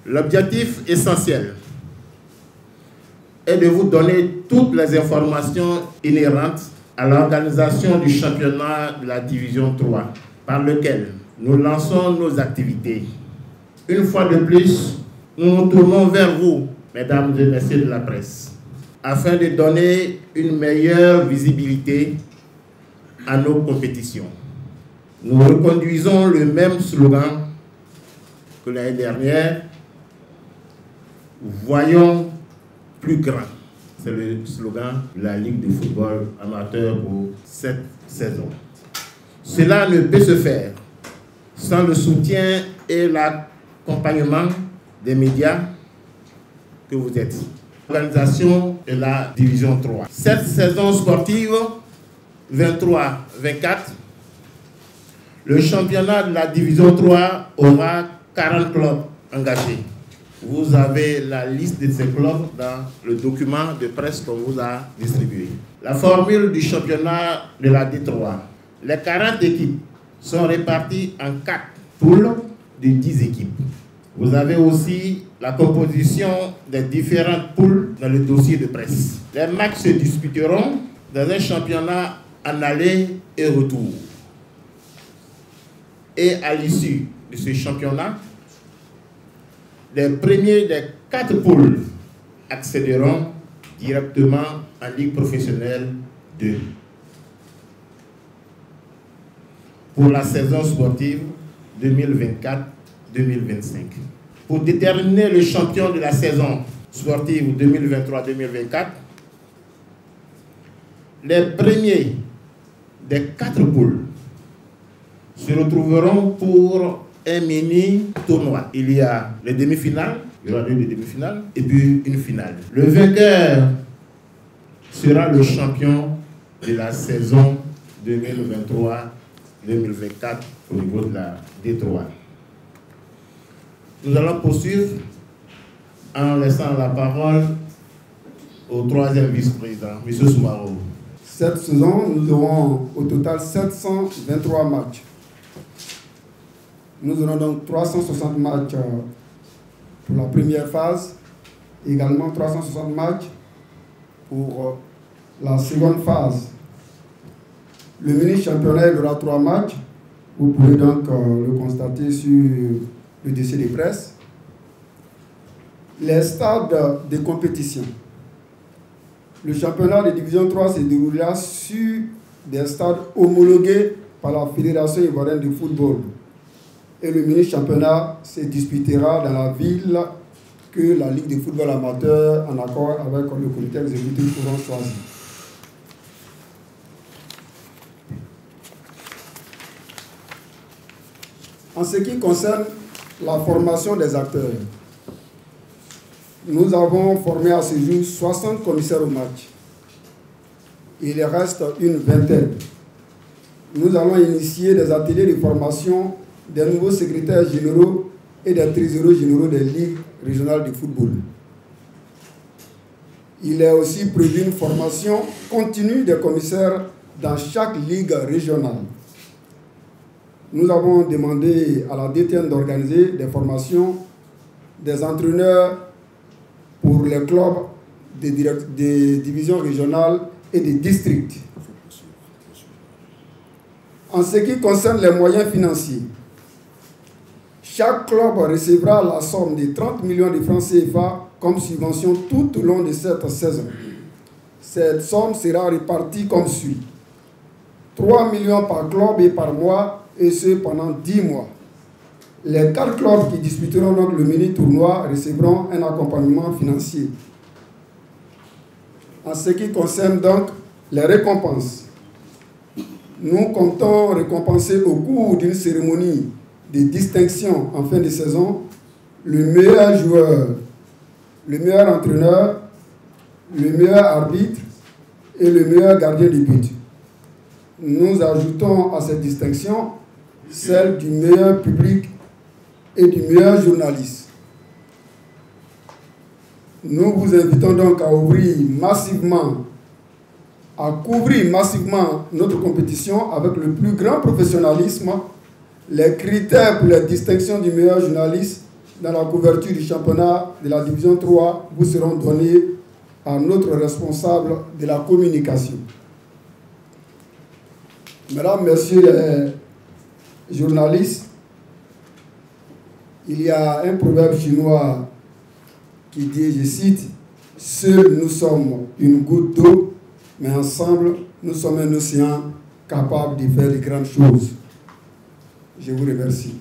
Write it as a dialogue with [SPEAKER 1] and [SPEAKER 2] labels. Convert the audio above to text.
[SPEAKER 1] L'objectif essentiel est de vous donner toutes les informations inhérentes à l'organisation du championnat de la Division 3, par lequel nous lançons nos activités. Une fois de plus, nous nous tournons vers vous, mesdames et messieurs de la presse, afin de donner une meilleure visibilité à nos compétitions. Nous reconduisons le même slogan que l'année dernière. Voyons plus grand. C'est le slogan de la Ligue de football amateur pour cette saison. Cela ne peut se faire sans le soutien et l'accompagnement des médias que vous êtes. L'organisation de la Division 3. Cette saison sportive 23-24, le championnat de la Division 3 aura 40 clubs engagés. Vous avez la liste de ces clubs dans le document de presse qu'on vous a distribué. La formule du championnat de la D3. Les 40 équipes sont réparties en 4 poules de 10 équipes. Vous avez aussi la composition des différentes poules dans le dossier de presse. Les matchs se disputeront dans un championnat en aller et retour. Et à l'issue de ce championnat, les premiers des 4 poules accéderont directement en Ligue professionnelle 2 pour la saison sportive 2024-2025. Pour déterminer le champion de la saison sportive 2023-2024, les premiers des 4 poules se retrouveront pour un mini tournoi. Il y a les demi-finales, il y aura 2 demi-finales et puis une finale. Le vainqueur sera le champion de la saison 2023-2024 au niveau de la D3. Nous allons poursuivre en laissant la parole au 3e vice-président, M. Soumaro.
[SPEAKER 2] Cette saison, nous aurons au total 723 matchs. Nous aurons donc 360 matchs pour la première phase, également 360 matchs pour la seconde phase. Le mini-championnat aura 3 matchs. Vous pouvez donc le constater sur le dossier de presse. Les stades de compétition. Le championnat de division 3 se déroulera sur des stades homologués par la Fédération ivoirienne de football. Et le mini-championnat se disputera dans la ville que la Ligue de football amateur, en accord avec le comité exécutif, pourront choisir. En ce qui concerne la formation des acteurs, nous avons formé à ce jour 60 commissaires au match. Il reste une vingtaine. Nous allons initier des ateliers de formation des nouveaux secrétaires généraux et des trésoriers généraux des ligues régionales de football. Il est aussi prévu une formation continue des commissaires dans chaque ligue régionale. Nous avons demandé à la DTN d'organiser des formations des entraîneurs pour les clubs des divisions régionales et des districts. En ce qui concerne les moyens financiers, chaque club recevra la somme de 30 millions de francs CFA comme subvention tout au long de cette saison. Cette somme sera répartie comme suit. 3 millions par club et par mois, et ce pendant 10 mois. Les 4 clubs qui disputeront donc le mini-tournoi recevront un accompagnement financier. En ce qui concerne donc les récompenses, nous comptons récompenser au cours d'une cérémonie de distinction en fin de saison le meilleur joueur, le meilleur entraîneur, le meilleur arbitre et le meilleur gardien de but. Nous ajoutons à cette distinction celle du meilleur public et du meilleur journaliste. Nous vous invitons donc à couvrir massivement notre compétition avec le plus grand professionnalisme. Les critères pour la distinction du meilleur journaliste dans la couverture du championnat de la division 3 vous seront donnés à notre responsable de la communication. Mesdames, Messieurs les journalistes, il y a un proverbe chinois qui dit, je cite, « Seuls nous sommes une goutte d'eau, mais ensemble, nous sommes un océan capable de faire de grandes choses. » Je vous remercie.